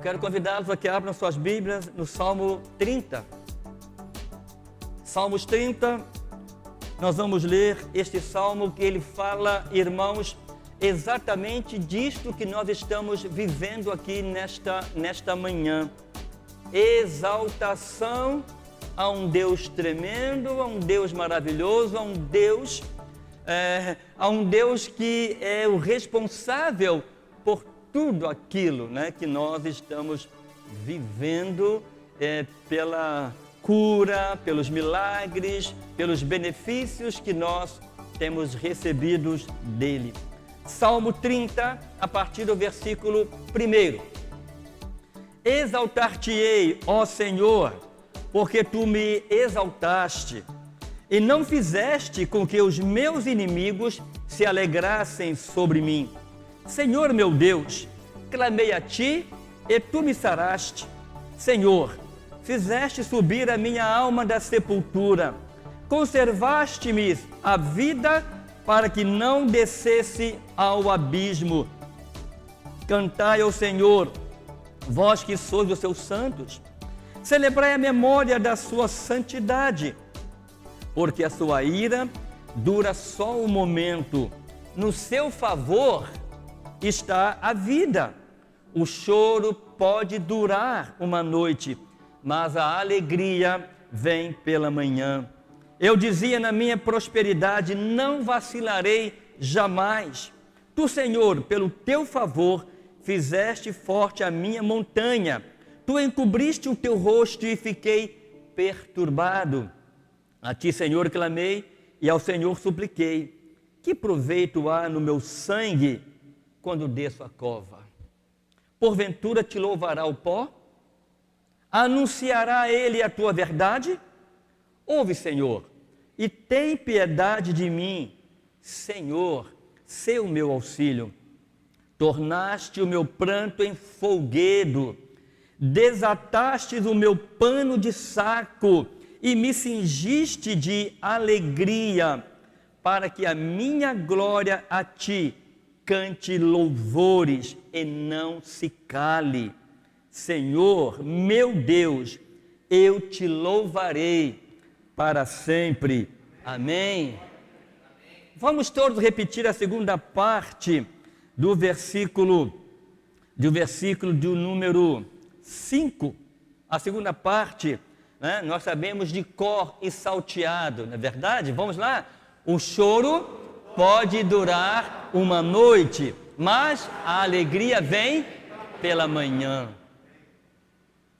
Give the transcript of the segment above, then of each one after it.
quero convidá-los a que abram suas Bíblias no Salmo 30. Salmos 30, nós vamos ler este salmo que ele fala, irmãos, exatamente disto que nós estamos vivendo aqui nesta manhã. Exaltação a um Deus tremendo, a um Deus maravilhoso, a um Deus que é o responsável por tudo aquilo, né, que nós estamos vivendo, pela cura, pelos milagres, pelos benefícios que nós temos recebidos dele. Salmo 30, a partir do versículo 1. Exaltar-te-ei, ó Senhor, porque tu me exaltaste, e não fizeste com que os meus inimigos se alegrassem sobre mim. Senhor meu Deus, clamei a ti e tu me saraste. Senhor, fizeste subir a minha alma da sepultura, conservaste-me a vida para que não descesse ao abismo. Cantai ao Senhor, vós que sois os seus santos, celebrai a memória da sua santidade, porque a sua ira dura só um momento, no seu favor está a vida. O choro pode durar uma noite, mas a alegria vem pela manhã. Eu dizia na minha prosperidade, não vacilarei jamais. Tu, Senhor, pelo teu favor, fizeste forte a minha montanha. Tu encobriste o teu rosto e fiquei perturbado. A ti, Senhor, clamei e ao Senhor supliquei. Que proveito há no meu sangue quando desço a cova? Porventura te louvará o pó? Anunciará ele a tua verdade? Ouve, Senhor, e tem piedade de mim. Senhor, sê o meu auxílio. Tornaste o meu pranto em folguedo, desatastes o meu pano de saco e me cingiste de alegria, para que a minha glória a ti cante louvores e não se cale. Senhor, meu Deus, eu te louvarei para sempre. Amém. Vamos todos repetir a segunda parte do versículo do número 5. A segunda parte, né, nós sabemos de cor e salteado, não é verdade? Vamos lá? O choro pode durar uma noite, mas a alegria vem pela manhã.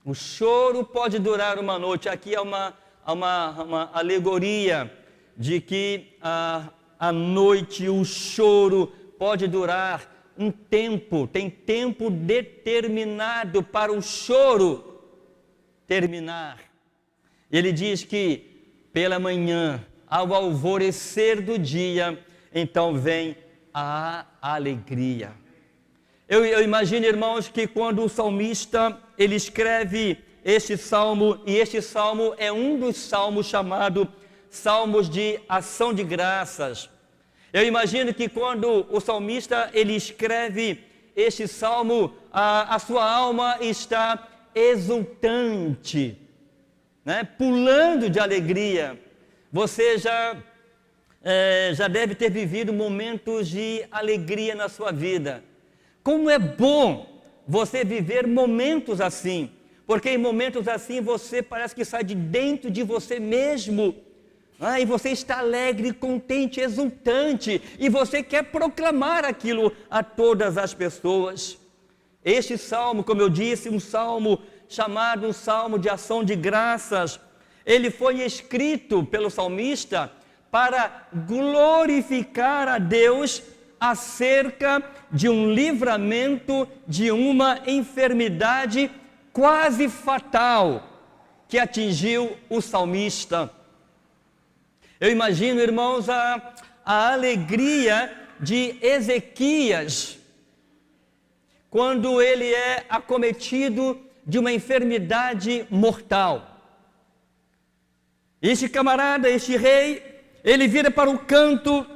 O choro pode durar uma noite. Aqui é uma alegoria de que a noite, o choro pode durar um tempo. Tem tempo determinado para o choro terminar. Ele diz que pela manhã, ao alvorecer do dia, então vem a alegria. Eu imagino, irmãos, que quando o salmista ele escreve este salmo, e este salmo é um dos salmos chamados Salmos de Ação de Graças. Eu imagino que quando o salmista ele escreve este salmo, a sua alma está exultante, né? Pulando de alegria. Você já deve ter vivido momentos de alegria na sua vida. Como é bom você viver momentos assim, porque em momentos assim você parece que sai de dentro de você mesmo, e você está alegre, contente, exultante, e você quer proclamar aquilo a todas as pessoas. Este salmo, como eu disse, um salmo chamado um salmo de ação de graças, ele foi escrito pelo salmista para glorificar a Deus acerca de um livramento de uma enfermidade quase fatal que atingiu o salmista. Eu imagino, irmãos, a alegria de Ezequias quando ele é acometido de uma enfermidade mortal. Este camarada, este rei, ele vira para o canto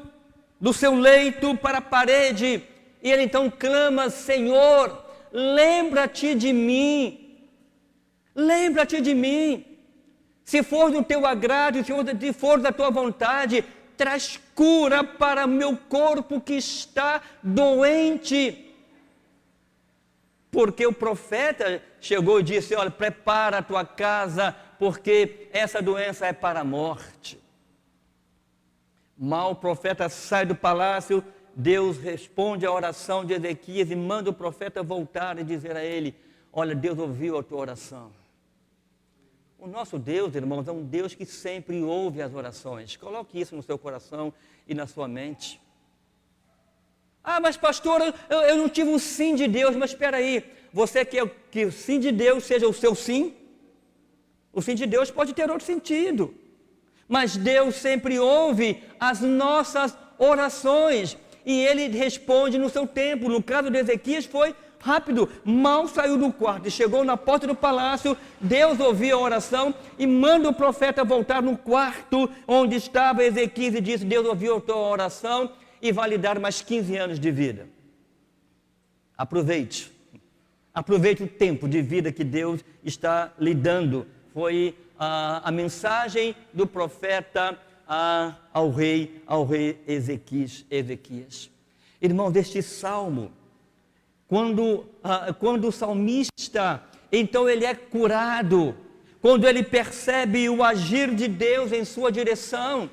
do seu leito, para a parede, e ele então clama: Senhor, lembra-te de mim. Lembra-te de mim. Se for do teu agrado, se for da tua vontade, traz cura para meu corpo que está doente. Porque o profeta chegou e disse, olha, prepara a tua casa, porque essa doença é para a morte. Mal o profeta sai do palácio, Deus responde à oração de Ezequias e manda o profeta voltar e dizer a ele, olha, Deus ouviu a tua oração. O nosso Deus, irmãos, é um Deus que sempre ouve as orações. Coloque isso no seu coração e na sua mente. Ah, mas pastor, eu não tive um sim de Deus. Mas espera aí, você quer que o sim de Deus seja o seu sim? O sim de Deus pode ter outro sentido. Mas Deus sempre ouve as nossas orações. E Ele responde no seu tempo. No caso de Ezequias foi rápido. Mal saiu do quarto e chegou na porta do palácio. Deus ouviu a oração e manda o profeta voltar no quarto onde estava Ezequias e disse, Deus ouviu a tua oração e vai lhe dar mais 15 anos de vida. Aproveite o tempo de vida que Deus está lhe dando. Foi a mensagem do profeta ao rei Ezequias. Irmãos, deste salmo, quando o salmista, então ele é curado, quando ele percebe o agir de Deus em sua direção,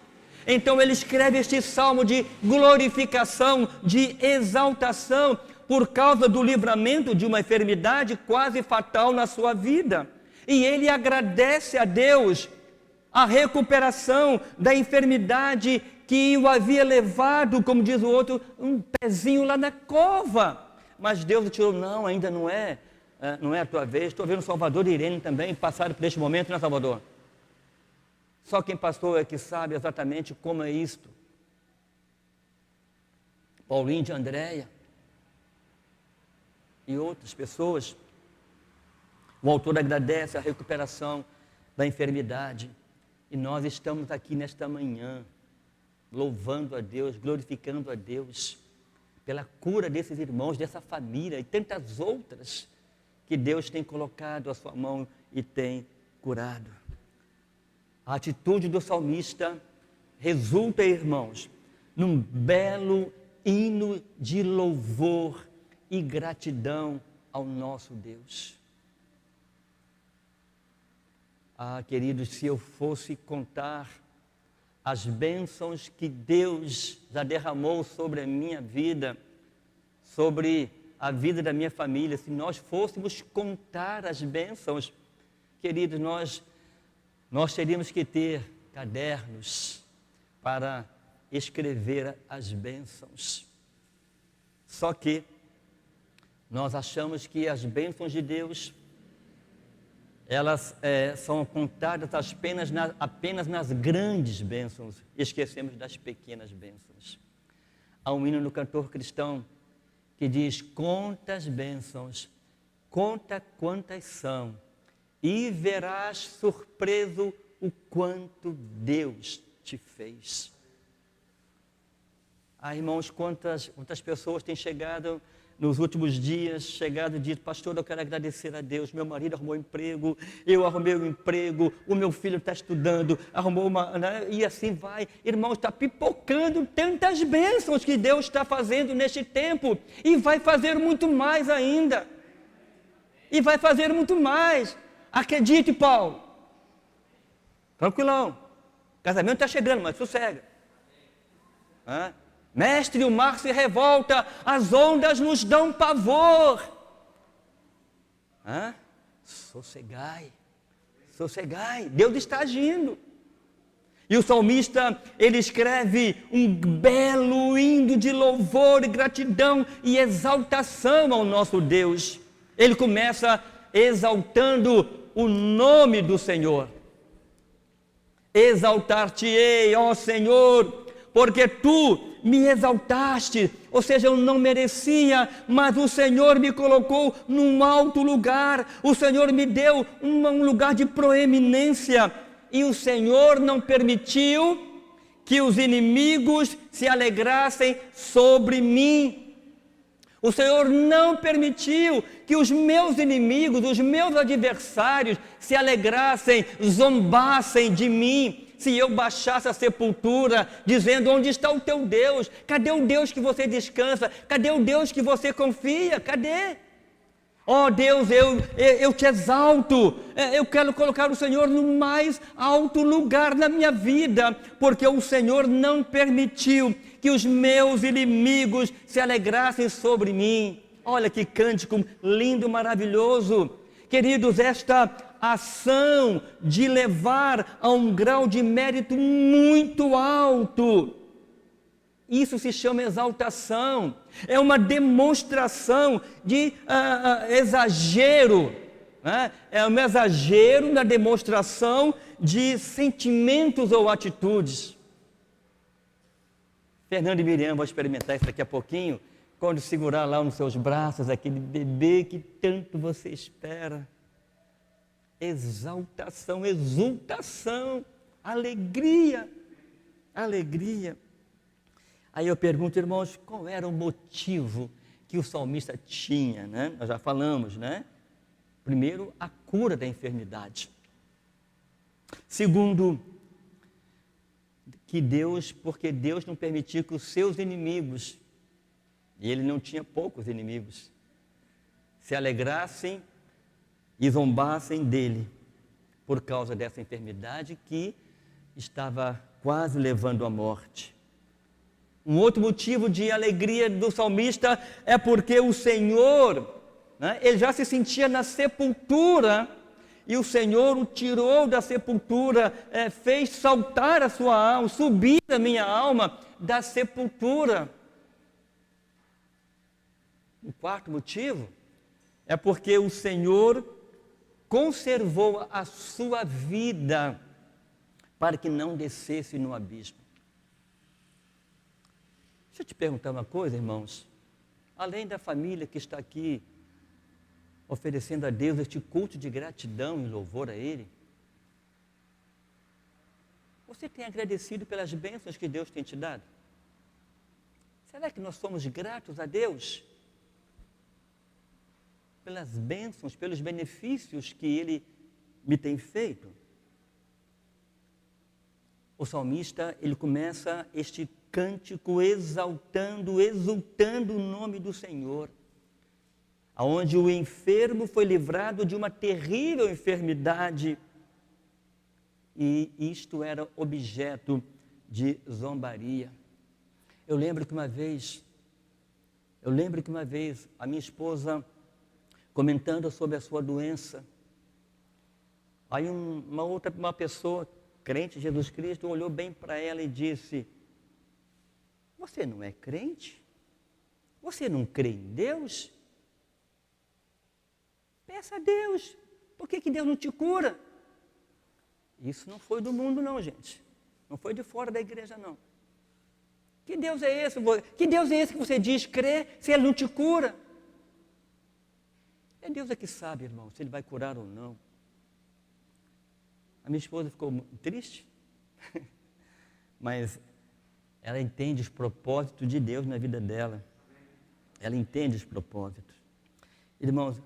então ele escreve este salmo de glorificação, de exaltação, por causa do livramento de uma enfermidade quase fatal na sua vida. E ele agradece a Deus a recuperação da enfermidade que o havia levado, como diz o outro, um pezinho lá na cova. Mas Deus o tirou, não, ainda não é a tua vez. Estou vendo Salvador e Irene também passaram por este momento, não é, Salvador? Só quem passou é que sabe exatamente como é isto. Paulinho de Andréia e outras pessoas. O autor agradece a recuperação da enfermidade. E nós estamos aqui nesta manhã, louvando a Deus, glorificando a Deus, pela cura desses irmãos, dessa família e tantas outras que Deus tem colocado a sua mão e tem curado. A atitude do salmista resulta, irmãos, num belo hino de louvor e gratidão ao nosso Deus. Ah, queridos, se eu fosse contar as bênçãos que Deus já derramou sobre a minha vida, sobre a vida da minha família, se nós fôssemos contar as bênçãos, queridos, nós teríamos que ter cadernos para escrever as bênçãos. Só que nós achamos que as bênçãos de Deus, elas são contadas apenas nas grandes bênçãos. Esquecemos das pequenas bênçãos. Há um hino no cantor cristão que diz, conta as bênçãos, conta quantas são, e verás surpreso o quanto Deus te fez. Ah, irmãos, quantas pessoas têm chegado nos últimos dias, e dito, pastor, eu quero agradecer a Deus, meu marido arrumou emprego, eu arrumei um emprego, o meu filho está estudando, arrumou e assim vai. Irmãos, está pipocando tantas bênçãos que Deus está fazendo neste tempo, e vai fazer muito mais ainda. E vai fazer muito mais. Acredite, Paulo. Tranquilão. Casamento está chegando, mas sossega. Mestre, o mar se revolta, as ondas nos dão pavor. Sossegai. Deus está agindo. E o salmista, ele escreve um belo hino de louvor e gratidão e exaltação ao nosso Deus. Ele começa exaltando o nome do Senhor. Exaltar-te-ei, ó Senhor, porque tu me exaltaste, ou seja, eu não merecia, mas o Senhor me colocou num alto lugar, o Senhor me deu um lugar de proeminência, e o Senhor não permitiu que os inimigos se alegrassem sobre mim. O Senhor não permitiu que os meus inimigos, os meus adversários se alegrassem, zombassem de mim, se eu baixasse a sepultura, dizendo: onde está o teu Deus? Cadê o Deus que você descansa? Cadê o Deus que você confia? Cadê? Ó Deus, eu te exalto, eu quero colocar o Senhor no mais alto lugar na minha vida, porque o Senhor não permitiu que os meus inimigos se alegrassem sobre mim. Olha que cântico lindo, maravilhoso. Queridos, esta ação de levar a um grau de mérito muito alto, isso se chama exaltação, é uma demonstração de exagero, né? É um exagero na demonstração de sentimentos ou atitudes. Fernando e Miriam vão experimentar isso daqui a pouquinho, quando segurar lá nos seus braços aquele bebê que tanto você espera. Exaltação, exultação, alegria, alegria. Aí eu pergunto, irmãos, qual era o motivo que o salmista tinha, né? Nós já falamos, né? Primeiro, a cura da enfermidade. Segundo, porque Deus não permitiu que os seus inimigos, e ele não tinha poucos inimigos, se alegrassem e zombassem dele, por causa dessa enfermidade que estava quase levando à morte. Um outro motivo de alegria do salmista é porque o Senhor, né, ele já se sentia na sepultura, e o Senhor o tirou da sepultura, fez saltar a sua alma, subir a minha alma da sepultura. O quarto motivo é porque o Senhor conservou a sua vida para que não descesse no abismo. Deixa eu te perguntar uma coisa, irmãos. Além da família que está aqui oferecendo a Deus este culto de gratidão e louvor a Ele, você tem agradecido pelas bênçãos que Deus tem te dado? Será que nós somos gratos a Deus pelas bênçãos, pelos benefícios que Ele me tem feito? O salmista, ele começa este cântico exaltando, exultando o nome do Senhor, aonde o enfermo foi livrado de uma terrível enfermidade, e isto era objeto de zombaria. Eu lembro que uma vez a minha esposa, comentando sobre a sua doença, aí uma pessoa, crente em Jesus Cristo, olhou bem para ela e disse: você não é crente? Você não crê em Deus? Peça a Deus. Por que Deus não te cura? Isso não foi do mundo não, gente. Não foi de fora da igreja não. Que Deus é esse? Que Deus é esse que você diz crer se Ele não te cura? É Deus que sabe, irmão, se Ele vai curar ou não. A minha esposa ficou triste, mas ela entende os propósitos de Deus na vida dela. Ela entende os propósitos. Irmãos,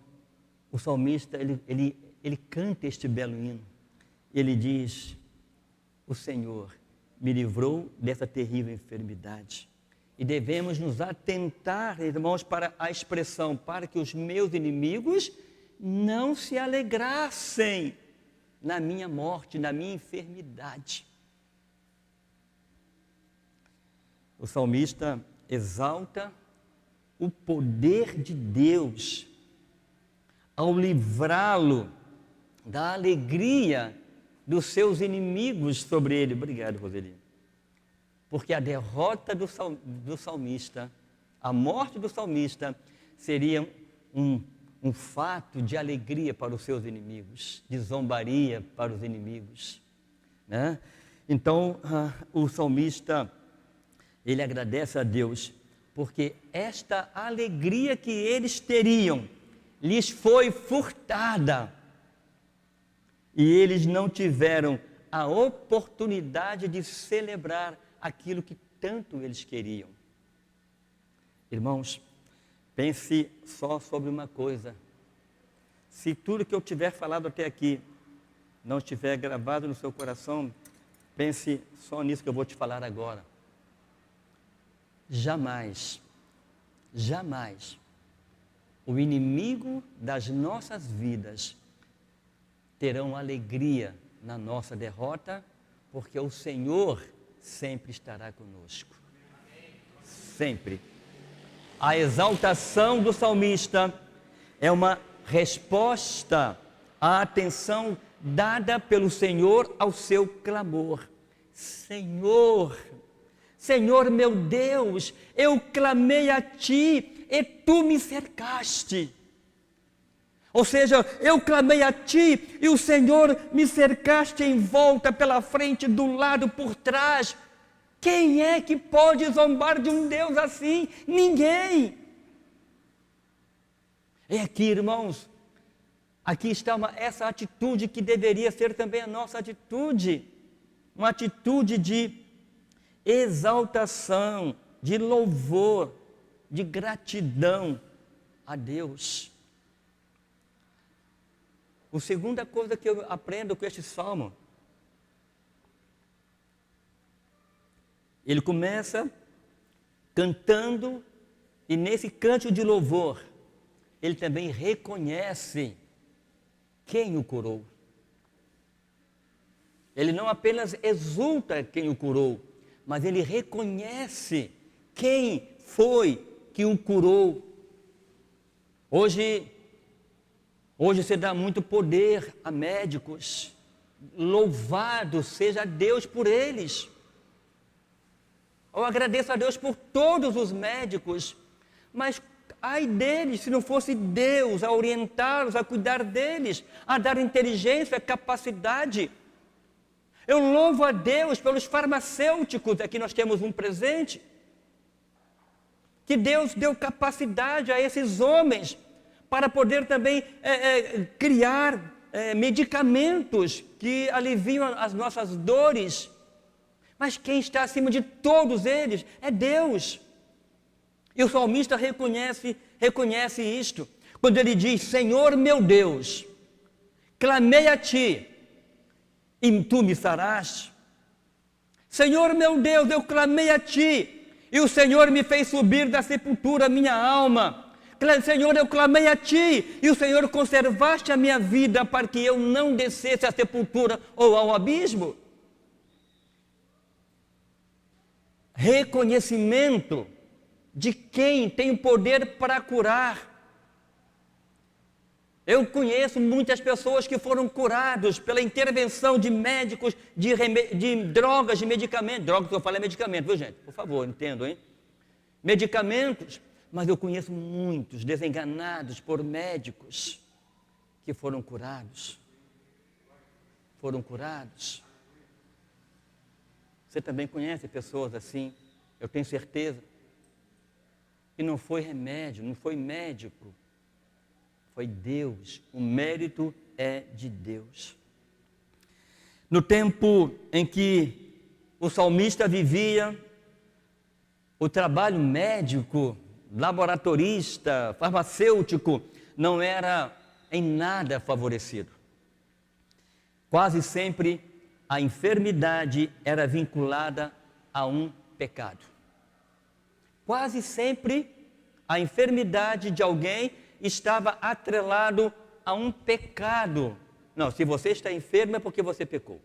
o salmista, ele canta este belo hino. Ele diz: o Senhor me livrou dessa terrível enfermidade. E devemos nos atentar, irmãos, para a expressão: para que os meus inimigos não se alegrassem na minha morte, na minha enfermidade. O salmista exalta o poder de Deus ao livrá-lo da alegria dos seus inimigos sobre ele. Obrigado, Roseli. Porque a derrota do salmista, a morte do salmista, seria um fato de alegria para os seus inimigos, de zombaria para os inimigos, né? Então, o salmista, ele agradece a Deus, porque esta alegria que eles teriam, lhes foi furtada, e eles não tiveram a oportunidade de celebrar aquilo que tanto eles queriam. Irmãos, Pense só sobre uma coisa. Se tudo que eu tiver falado até aqui não estiver gravado no seu coração, pense só nisso que eu vou te falar agora. Jamais, jamais, o inimigo das nossas vidas terão alegria na nossa derrota, porque o Senhor sempre estará conosco. Sempre. A exaltação do salmista é uma resposta à atenção dada pelo Senhor ao seu clamor. Senhor, Senhor meu Deus, eu clamei a Ti e Tu me cercaste. Ou seja, eu clamei a Ti e o Senhor me cercaste em volta, pela frente, do lado, por trás. Quem é que pode zombar de um Deus assim? Ninguém. É aqui, irmãos, aqui está essa atitude que deveria ser também a nossa atitude. Uma atitude de exaltação, de louvor, de gratidão a Deus. A segunda coisa que eu aprendo com este salmo, ele começa cantando, e nesse cântico de louvor, ele também reconhece quem o curou. Ele não apenas exulta quem o curou, mas ele reconhece quem foi que o curou. Hoje se dá muito poder a médicos. Louvado seja Deus por eles. Eu agradeço a Deus por todos os médicos, mas ai deles se não fosse Deus a orientá-los, a cuidar deles, a dar inteligência, capacidade. Eu louvo a Deus pelos farmacêuticos, aqui nós temos um presente, que Deus deu capacidade a esses homens para poder também criar medicamentos que aliviam as nossas dores. Mas quem está acima de todos eles é Deus. E o salmista reconhece isto, quando ele diz: Senhor meu Deus, clamei a Ti, e Tu me saraste. Senhor meu Deus, eu clamei a Ti, e o Senhor me fez subir da sepultura a minha alma. Senhor, eu clamei a Ti, e o Senhor conservaste a minha vida, para que eu não descesse à sepultura ou ao abismo. Reconhecimento de quem tem o poder para curar. Eu conheço muitas pessoas que foram curados pela intervenção de médicos, de drogas, de medicamentos. Drogas que eu falo é medicamento, viu gente? Por favor, entendo, hein? Medicamentos, mas eu conheço muitos desenganados por médicos que foram curados. Foram curados. Você também conhece pessoas assim, eu tenho certeza. E não foi remédio, não foi médico, foi Deus. O mérito é de Deus. No tempo em que o salmista vivia, o trabalho médico, laboratorista, farmacêutico, não era em nada favorecido. Quase sempre a enfermidade era vinculada a um pecado. Quase sempre a enfermidade de alguém estava atrelado a um pecado. Não, se você está enfermo é porque você pecou.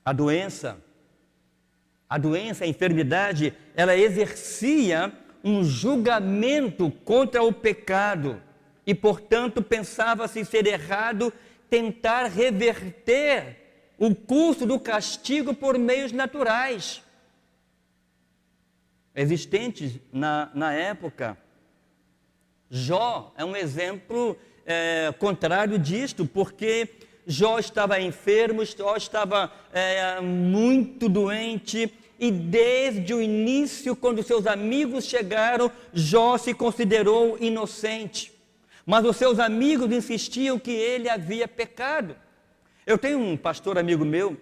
A doença, a enfermidade, ela exercia um julgamento contra o pecado e, portanto, pensava-se ser errado tentar reverter o curso do castigo por meios naturais existentes na época. Jó é um exemplo contrário disto, porque Jó estava enfermo, Jó estava muito doente, e desde o início, quando seus amigos chegaram, Jó se considerou inocente, mas os seus amigos insistiam que ele havia pecado. Eu tenho um pastor amigo meu,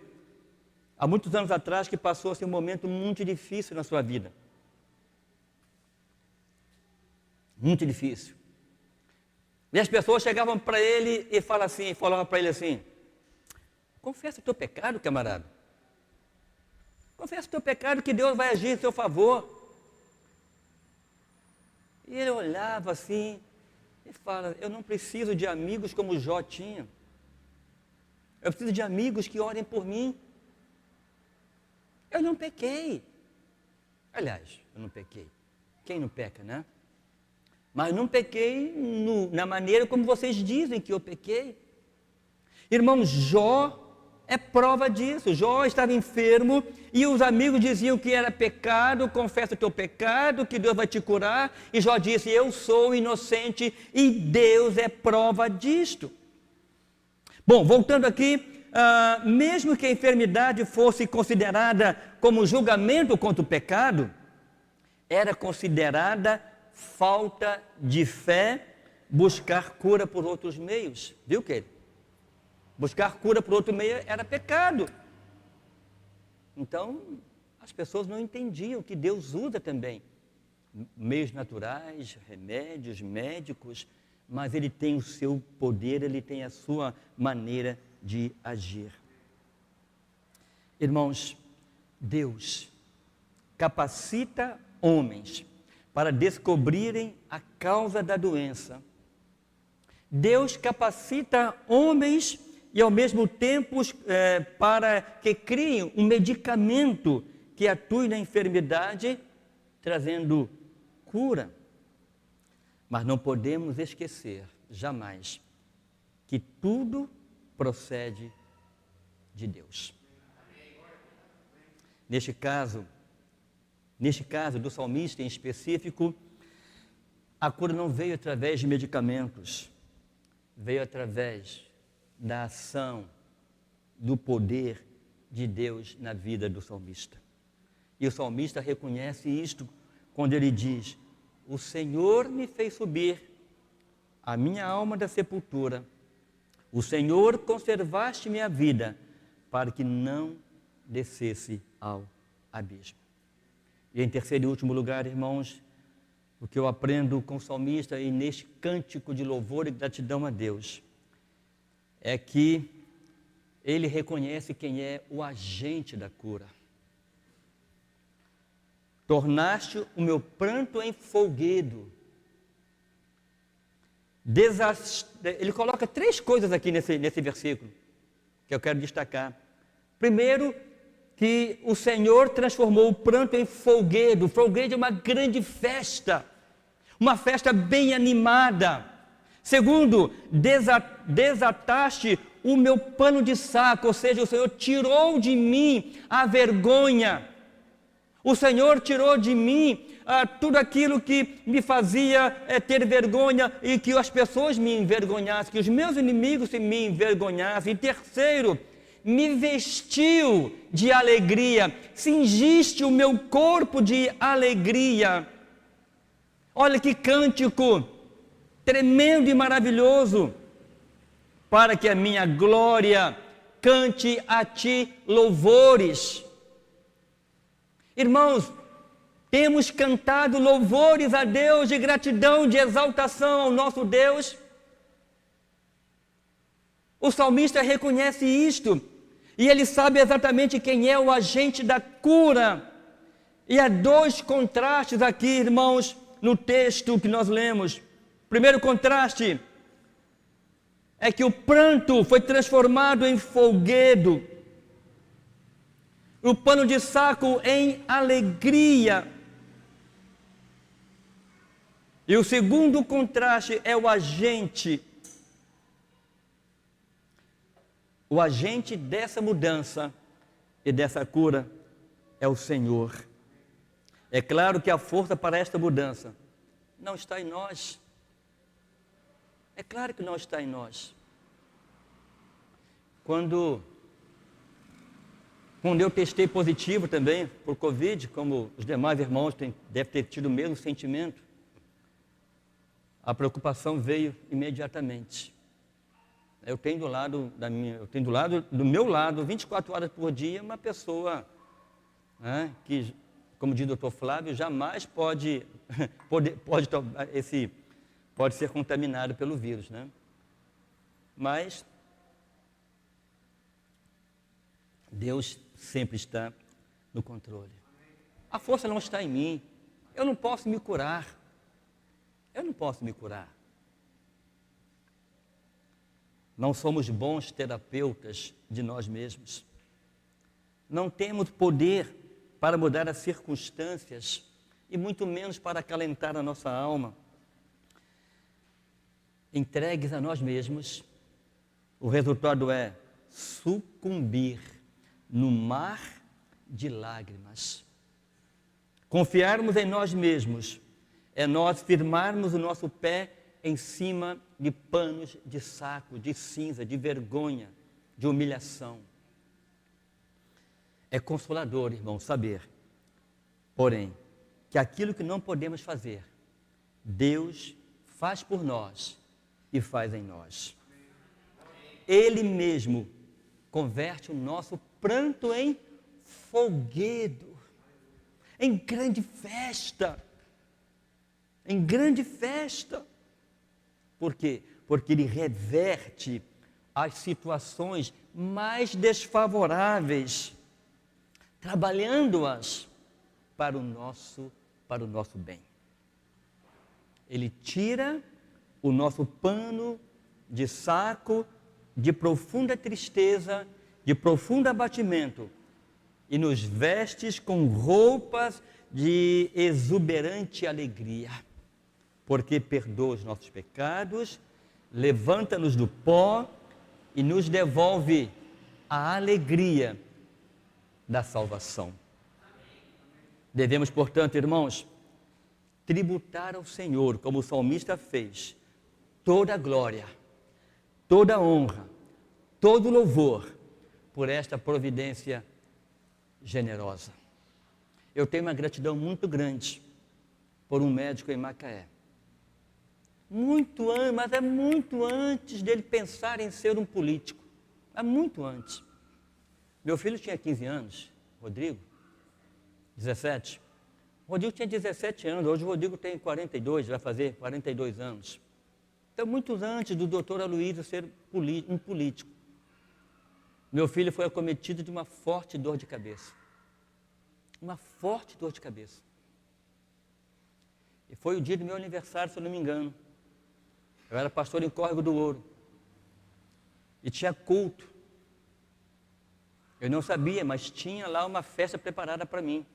há muitos anos atrás, que passou assim, um momento muito difícil na sua vida. Muito difícil. E as pessoas chegavam para ele e falavam para ele assim: confessa o teu pecado, camarada. Confessa o teu pecado que Deus vai agir em seu favor. E ele olhava assim e fala: eu não preciso de amigos como Jó tinha. Eu preciso de amigos que orem por mim. Eu não pequei. Aliás, eu não pequei. Quem não peca, né? Mas não pequei na maneira como vocês dizem que eu pequei. Irmão, Jó é prova disso. Jó estava enfermo e os amigos diziam que era pecado. Confessa o teu pecado, que Deus vai te curar. E Jó disse: eu sou inocente e Deus é prova disto. Bom, voltando aqui, mesmo que a enfermidade fosse considerada como julgamento contra o pecado, era considerada falta de fé buscar cura por outros meios. Viu, querido? Buscar cura por outro meio era pecado. Então, as pessoas não entendiam que Deus usa também meios naturais, remédios, médicos, mas Ele tem o seu poder, Ele tem a sua maneira de agir. Irmãos, Deus capacita homens para descobrirem a causa da doença. Deus capacita homens e ao mesmo tempo para que criem um medicamento que atue na enfermidade, trazendo cura. Mas não podemos esquecer, jamais, que tudo procede de Deus. Neste caso do salmista em específico, a cura não veio através de medicamentos, veio através da ação, do poder de Deus na vida do salmista. E o salmista reconhece isto quando ele diz: o Senhor me fez subir a minha alma da sepultura, o Senhor conservaste minha vida, para que não descesse ao abismo. E em terceiro e último lugar, irmãos, o que eu aprendo com o salmista e neste cântico de louvor e gratidão a Deus, é que ele reconhece quem é o agente da cura. Tornaste o meu pranto em folguedo. Ele coloca 3 coisas aqui nesse versículo, que eu quero destacar. Primeiro, que o Senhor transformou o pranto em folguedo. Folguedo é uma grande festa, uma festa bem animada. Segundo, desataste o meu pano de saco, ou seja, o Senhor tirou de mim a vergonha. O Senhor tirou de mim tudo aquilo que me fazia ter vergonha e que as pessoas me envergonhassem, que os meus inimigos me envergonhassem. E terceiro, me vestiu de alegria, cingiste o meu corpo de alegria. Olha que cântico tremendo e maravilhoso, para que a minha glória cante a ti louvores. Irmãos, temos cantado louvores a Deus de gratidão, de exaltação ao nosso Deus. O salmista reconhece isto, e ele sabe exatamente quem é o agente da cura. E há 2 contrastes aqui, irmãos, no texto que nós lemos. Primeiro contraste é que o pranto foi transformado em folguedo, o pano de saco em alegria. E o segundo contraste é o agente. O agente dessa mudança e dessa cura é o Senhor. É claro que a força para esta mudança não está em nós. É claro que não está em nós. Quando eu testei positivo também por Covid, como os demais irmãos devem ter tido o mesmo sentimento, a preocupação veio imediatamente. Eu tenho do meu lado, 24 horas por dia, uma pessoa que como diz o doutor Flávio, jamais pode ser contaminado pelo vírus, né? Mas Deus sempre está no controle. A força não está em mim. Eu não posso me curar. Eu não posso me curar. Não somos bons terapeutas de nós mesmos. Não temos poder para mudar as circunstâncias e muito menos para acalentar a nossa alma. Entregues a nós mesmos, o resultado é sucumbir no mar de lágrimas. Confiarmos em nós mesmos é nós firmarmos o nosso pé em cima de panos de saco, de cinza, de vergonha, de humilhação. É consolador, irmão, saber, porém, que aquilo que não podemos fazer, Deus faz por nós e faz em nós. Ele mesmo converte o nosso pranto em folguedo, em grande festa. Em grande festa. Por quê? Porque Ele reverte as situações mais desfavoráveis, trabalhando-as para o nosso bem. Ele tira o nosso pano de saco, de profunda tristeza, de profundo abatimento, e nos veste com roupas de exuberante alegria, porque perdoa os nossos pecados, levanta-nos do pó e nos devolve a alegria da salvação. Devemos, portanto, irmãos, tributar ao Senhor, como o salmista fez, toda a glória, toda a honra, todo o louvor por esta providência generosa. Eu tenho uma gratidão muito grande por um médico em Macaé. Mas é muito antes dele pensar em ser um político. É muito antes. Meu filho tinha 15 anos, Rodrigo, 17. O Rodrigo tinha 17 anos, hoje o Rodrigo tem 42, vai fazer 42 anos. Então, muito antes do doutor Aloysio ser um político, meu filho foi acometido de uma forte dor de cabeça. Uma forte dor de cabeça. E foi o dia do meu aniversário, se eu não me engano. Eu era pastor em Córrego do Ouro. E tinha culto. Eu não sabia, mas tinha lá uma festa preparada para mim.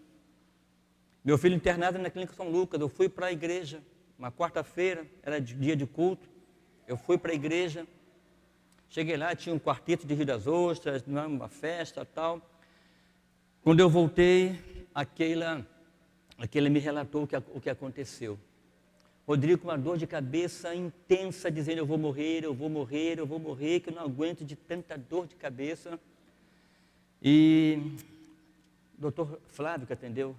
Meu filho internado na Clínica São Lucas, eu fui para a igreja, uma quarta-feira, era dia de culto. Eu fui para a igreja. Cheguei lá, tinha um quarteto de Rio das Ostras, uma festa e tal. Quando eu voltei, aquela me relatou o que aconteceu. Rodrigo com uma dor de cabeça intensa, dizendo: eu vou morrer, que eu não aguento de tanta dor de cabeça. E o doutor Flávio que atendeu,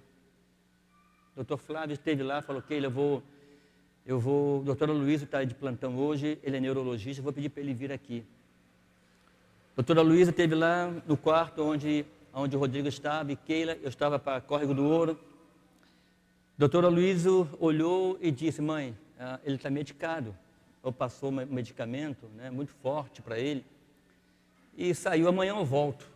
o doutor Flávio esteve lá, falou: que o doutor Aloysio está de plantão hoje, ele é neurologista, eu vou pedir para ele vir aqui. O doutor Aloysio esteve lá no quarto onde o Rodrigo estava, e Keila, eu estava para Córrego do Ouro. O doutor Aloysio olhou e disse: mãe, ele está medicado. Eu passou um medicamento, né, muito forte para ele, e saiu, amanhã eu volto.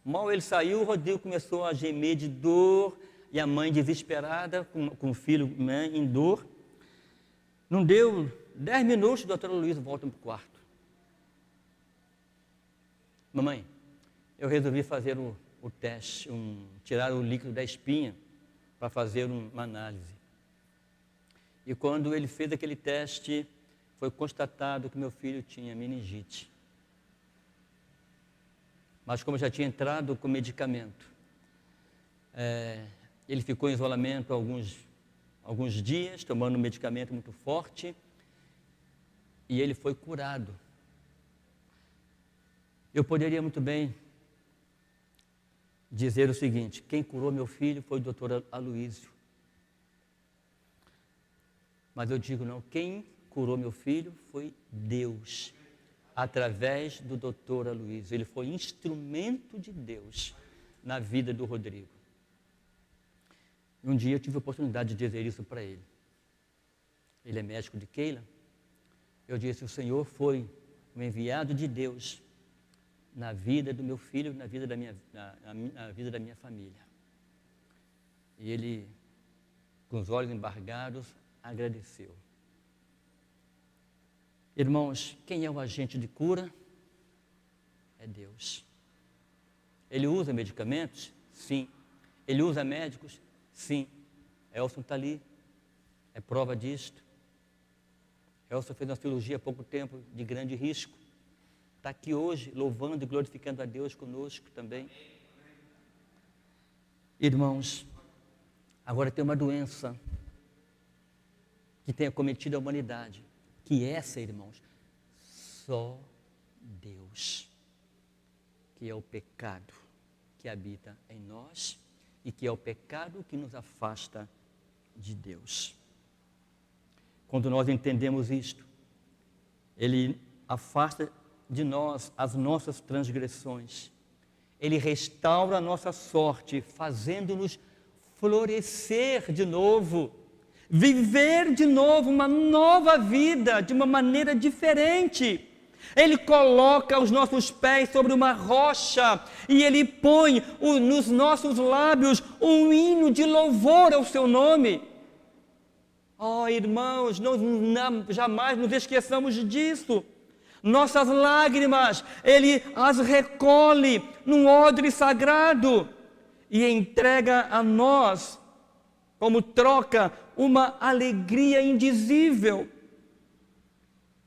Mal ele saiu, o Rodrigo começou a gemer de dor, e a mãe desesperada, com o filho, né, em dor. Não deu 10 minutos, o doutor Aloysio volta para o quarto. Mamãe, eu resolvi fazer o teste, tirar o líquido da espinha para fazer uma análise. E quando ele fez aquele teste, foi constatado que meu filho tinha meningite. Mas como já tinha entrado com medicamento, ele ficou em isolamento alguns dias, tomando um medicamento muito forte, e ele foi curado. Eu poderia muito bem dizer o seguinte: quem curou meu filho foi o doutor Aloysio. Mas eu digo não, quem curou meu filho foi Deus, através do doutor Aloysio. Ele foi instrumento de Deus na vida do Rodrigo. E um dia eu tive a oportunidade de dizer isso para ele. Ele é médico de Keila. Eu disse: o Senhor foi um enviado de Deus na vida do meu filho, na vida da na vida da minha família. E ele, com os olhos embargados, agradeceu. Irmãos, quem é o agente de cura? É Deus. Ele usa medicamentos? Sim. Ele usa médicos? Sim. Elson está ali, é prova disto. Elson fez uma cirurgia há pouco tempo de grande risco. Está aqui hoje, louvando e glorificando a Deus conosco também. Irmãos, agora tem uma doença que tem acometido a humanidade, que essa, irmãos, só Deus, que é o pecado que habita em nós e que é o pecado que nos afasta de Deus. Quando nós entendemos isto, Ele afasta de nós as nossas transgressões, Ele restaura a nossa sorte, fazendo-nos florescer de novo, viver de novo uma nova vida, de uma maneira diferente. Ele coloca os nossos pés sobre uma rocha e Ele põe nos nossos lábios um hino de louvor ao seu nome. Oh, irmãos, jamais nos esqueçamos disso. Nossas lágrimas, Ele as recolhe num odre sagrado e entrega a nós, como troca, uma alegria indizível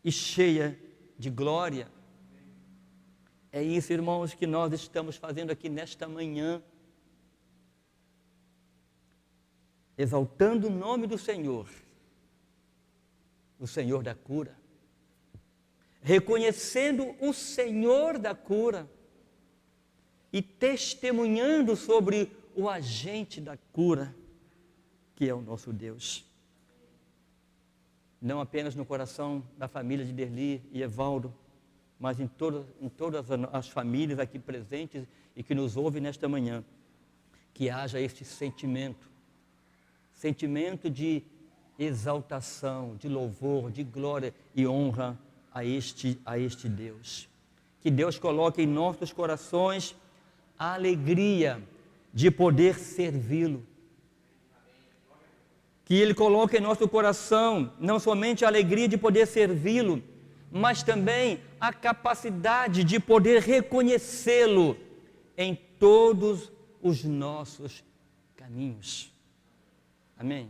e cheia de glória. É isso, irmãos, que nós estamos fazendo aqui nesta manhã, exaltando o nome do Senhor, o Senhor da cura, reconhecendo o Senhor da cura e testemunhando sobre o agente da cura, que é o nosso Deus. Não apenas no coração da família de Derli e Evaldo, mas em todas as famílias aqui presentes e que nos ouvem nesta manhã, que haja este sentimento de exaltação, de louvor, de glória e honra a este Deus. Que Deus coloque em nossos corações a alegria de poder servi-lo. Que Ele coloque em nosso coração não somente a alegria de poder servi-lo, mas também a capacidade de poder reconhecê-lo em todos os nossos caminhos. Amém?